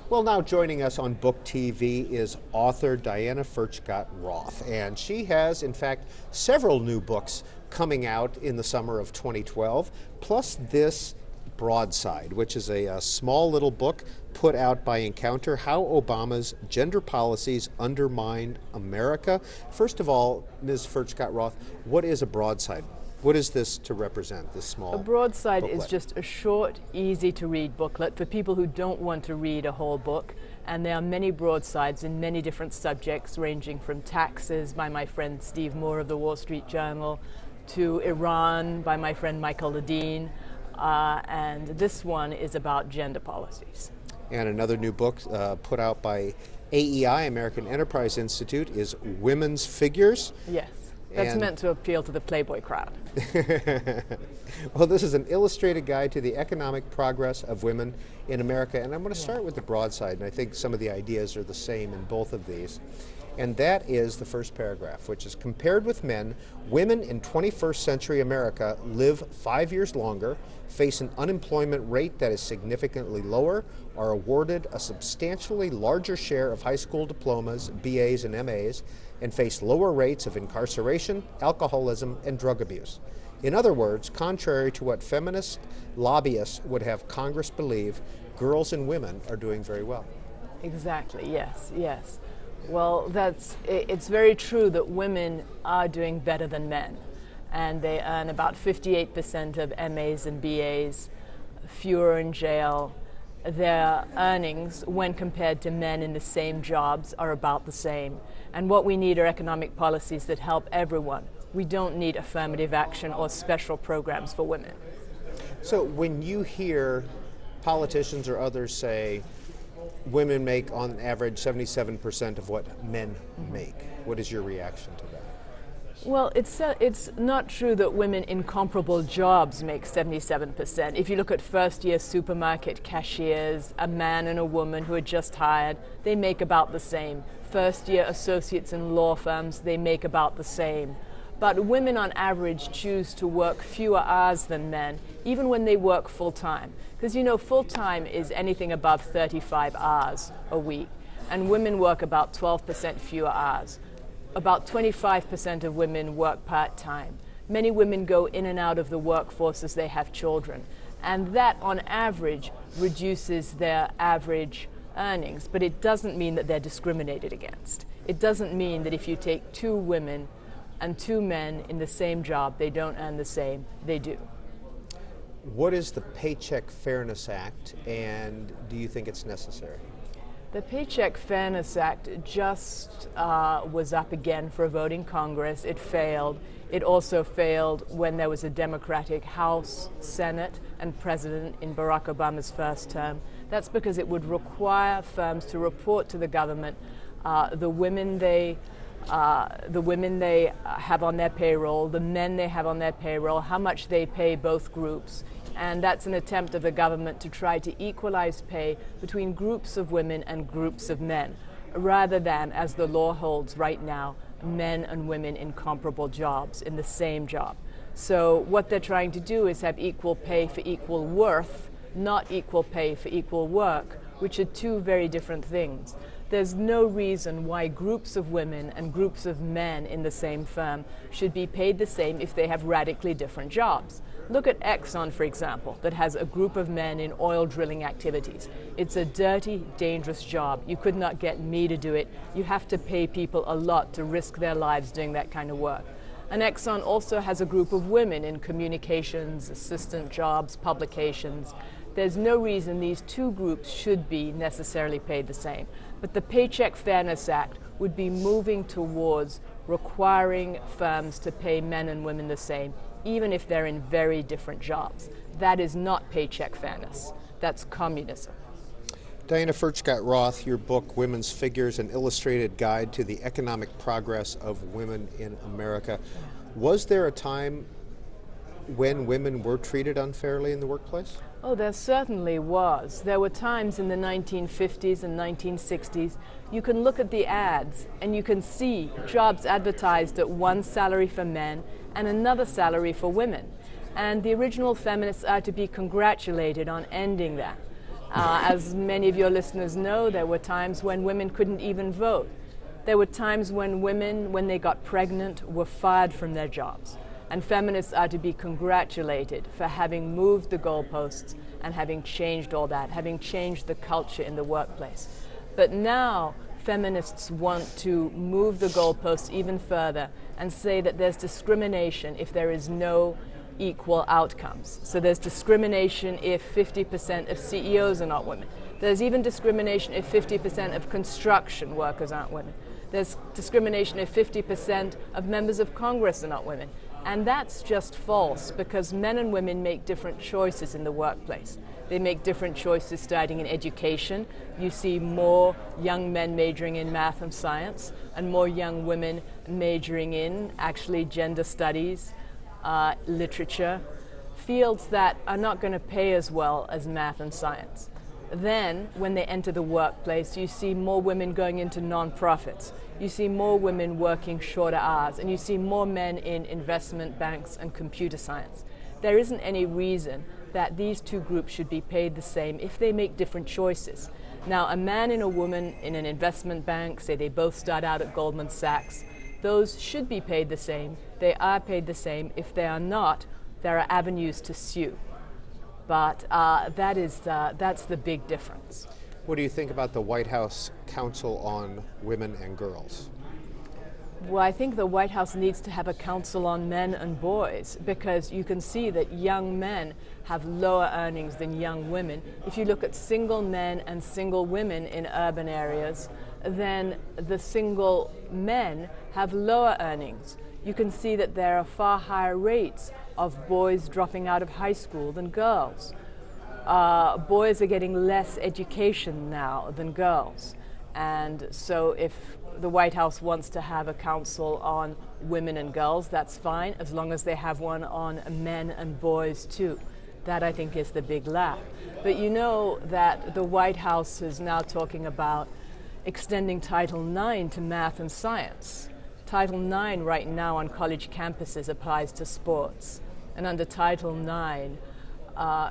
Well, now joining us on Book TV is author Diana Furchtgott-Roth, and she has, in fact, several new books coming out in the summer of 2012, plus this Broadside, which is a small little book put out by Encounter, How Obama's Gender Policies Undermined America. First of all, Ms. Furchtgott-Roth, what is a broadside? What is this to represent, this small A broadside booklet? is just a short, easy-to-read booklet for people who don't want to read a whole book. And there are many broadsides in many different subjects, ranging from taxes by my friend Steve Moore of the Wall Street Journal, to Iran by my friend Michael Ledeen, and this one is about gender policies. And another new book put out by AEI, American Enterprise Institute, is Women's Figures. Yes. That's meant to appeal to the Playboy crowd. Well, this is an illustrated guide to the economic progress of women in America. And I'm going to start with the broadside, and I think some of the ideas are the same in both of these. And that is the first paragraph, which is, compared with men, women in 21st century America live 5 years longer, face an unemployment rate that is significantly lower, are awarded a substantially larger share of high school diplomas, BAs and MAs, and face lower rates of incarceration, alcoholism, and drug abuse. In other words, contrary to what feminist lobbyists would have Congress believe, girls and women are doing very well. Exactly, yes, yes. Well, it's very true that women are doing better than men, and they earn about 58% of MAs and BAs, fewer in jail. Their earnings, when compared to men in the same jobs, are about the same. And what we need are economic policies that help everyone. We don't need affirmative action or special programs for women. So when you hear politicians or others say women make on average 77% of what men make, what is your reaction to that? Well, it's not true that women in comparable jobs make 77%. If you look at first-year supermarket cashiers, a man and a woman who are just hired, they make about the same. First-year associates in law firms, they make about the same. But women on average choose to work fewer hours than men, even when they work full-time. Because you know, full-time is anything above 35 hours a week, and women work about 12% fewer hours. About 25% of women work part-time. Many women go in and out of the workforce as they have children, and that on average reduces their average earnings, but it doesn't mean that they're discriminated against. It doesn't mean that if you take two women and two men in the same job, they don't earn the same. They do. What is the Paycheck Fairness Act, and do you think it's necessary? The Paycheck Fairness Act just was up again for a vote in Congress. It failed. It also failed when there was a Democratic House, Senate, and President in Barack Obama's first term. That's because it would require firms to report to the government the women they have on their payroll, the men they have on their payroll, how much they pay both groups. And that's an attempt of the government to try to equalize pay between groups of women and groups of men, rather than, as the law holds right now, men and women in comparable jobs, in the same job. So what they're trying to do is have equal pay for equal worth, not equal pay for equal work, which are two very different things. There's no reason why groups of women and groups of men in the same firm should be paid the same if they have radically different jobs. Look at Exxon, for example, that has a group of men in oil drilling activities. It's a dirty, dangerous job. You could not get me to do it. You have to pay people a lot to risk their lives doing that kind of work. And Exxon also has a group of women in communications, assistant jobs, publications. There's no reason these two groups should be necessarily paid the same. But the Paycheck Fairness Act would be moving towards requiring firms to pay men and women the same, even if they're in very different jobs. That is not paycheck fairness. That's communism. Diana Furchtgott-Roth, your book, Women's Figures, An Illustrated Guide to the Economic Progress of Women in America. Was there a time when women were treated unfairly in the workplace? Oh, there certainly was. There were times in the 1950s and 1960s, you can look at the ads and you can see jobs advertised at one salary for men and another salary for women. And the original feminists are to be congratulated on ending that. As many of your listeners know, there were times when women couldn't even vote. There were times when women, when they got pregnant, were fired from their jobs. And feminists are to be congratulated for having moved the goalposts and having changed all that, having changed the culture in the workplace. But now feminists want to move the goalposts even further and say that there's discrimination if there is no equal outcomes. So there's discrimination if 50% of CEOs are not women. There's even discrimination if 50% of construction workers aren't women. There's discrimination if 50% of members of Congress are not women. And that's just false, because men and women make different choices in the workplace. They make different choices starting in education. You see more young men majoring in math and science, and more young women majoring in actually gender studies, literature, fields that are not going to pay as well as math and science. Then, when they enter the workplace, you see more women going into nonprofits. You see more women working shorter hours, and you see more men in investment banks and computer science. There isn't any reason that these two groups should be paid the same if they make different choices. Now, a man and a woman in an investment bank, say they both start out at Goldman Sachs, those should be paid the same. They are paid the same. If they are not, there are avenues to sue. But that's the big difference. What do you think about the White House Council on Women and Girls? Well, I think the White House needs to have a council on men and boys, because you can see that young men have lower earnings than young women. If you look at single men and single women in urban areas, then the single men have lower earnings. You can see that there are far higher rates of boys dropping out of high school than girls. Boys are getting less education now than girls. And so if the White House wants to have a council on women and girls, that's fine, as long as they have one on men and boys too. That, I think, is the big laugh. But you know that the White House is now talking about extending Title IX to math and science. Title IX right now on college campuses applies to sports. And under Title IX,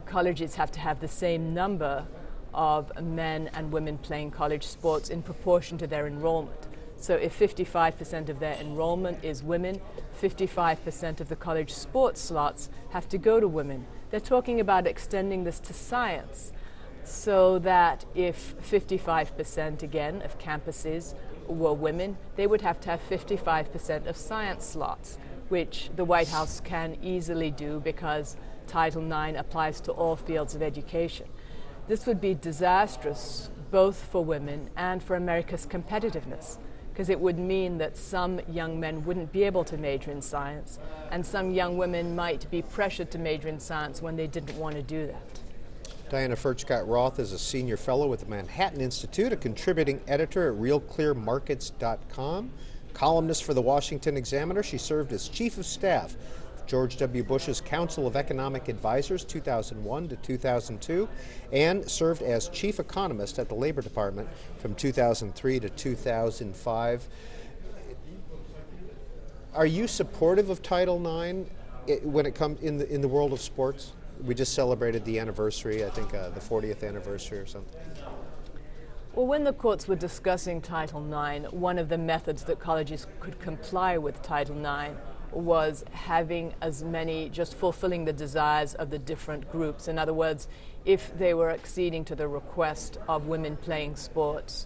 colleges have to have the same number of men and women playing college sports in proportion to their enrollment. So if 55% of their enrollment is women, 55% of the college sports slots have to go to women. They're talking about extending this to science, so that if 55% again of campuses were women, they would have to have 55% of science slots, which the White House can easily do because Title IX applies to all fields of education. This would be disastrous both for women and for America's competitiveness, because it would mean that some young men wouldn't be able to major in science, and some young women might be pressured to major in science when they didn't want to do that. Diana Furchtgott-Roth is a senior fellow with the Manhattan Institute, a contributing editor at realclearmarkets.com, columnist for the Washington Examiner. She served as chief of staff of George W. Bush's Council of Economic Advisors 2001 to 2002, and served as chief economist at the Labor Department from 2003 to 2005. Are you supportive of Title IX when it comes in the world of sports? We just celebrated the anniversary, I think the 40th anniversary or something. Well, when the courts were discussing Title IX, one of the methods that colleges could comply with Title IX was having as many, just fulfilling the desires of the different groups. In other words, if they were acceding to the request of women playing sports,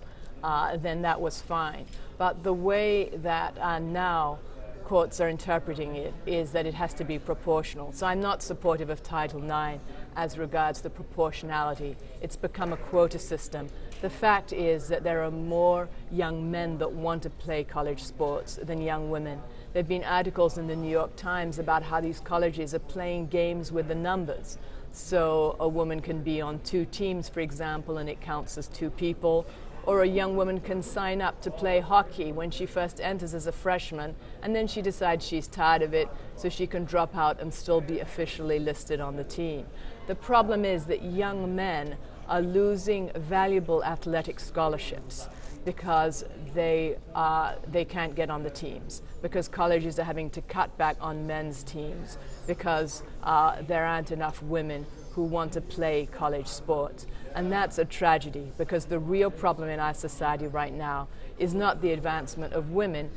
then that was fine. But the way that now courts are interpreting it is that it has to be proportional. So I'm not supportive of Title IX as regards the proportionality. It's become a quota system. The fact is that there are more young men that want to play college sports than young women. There have been articles in the New York Times about how these colleges are playing games with the numbers. So a woman can be on two teams, for example, and it counts as two people. Or a young woman can sign up to play hockey when she first enters as a freshman, and then she decides she's tired of it, so she can drop out and still be officially listed on the team. The problem is that young men are losing valuable athletic scholarships because they can't get on the teams, because colleges are having to cut back on men's teams, because there aren't enough women who want to play college sports. And that's a tragedy, because the real problem in our society right now is not the advancement of women,